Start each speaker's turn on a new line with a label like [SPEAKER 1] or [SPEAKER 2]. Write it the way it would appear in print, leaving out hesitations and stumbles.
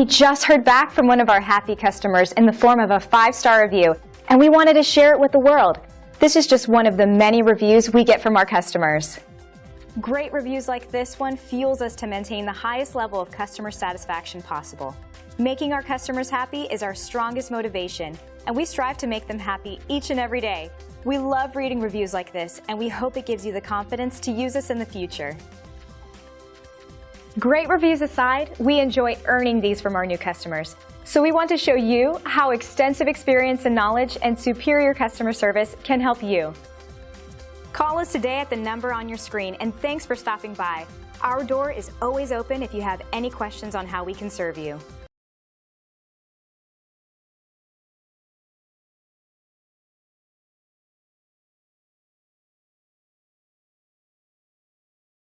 [SPEAKER 1] We just heard back from one of our happy customers in the form of a 5-star review, and we wanted to share it with the world. This is just one of the many reviews we get from our customers.
[SPEAKER 2] Great reviews like this one fuels us to maintain the highest level of customer satisfaction possible. Making our customers happy is our strongest motivation, and we strive to make them happy each and every day. We love reading reviews like this, and we hope it gives you the confidence to use us in the future. Great reviews aside, we enjoy earning these from our new customers. So we want to show you how extensive experience and knowledge and superior customer service can help you. Call us today at the number on your screen, and thanks for stopping by. Our door is always open if you have any questions on how we can serve you.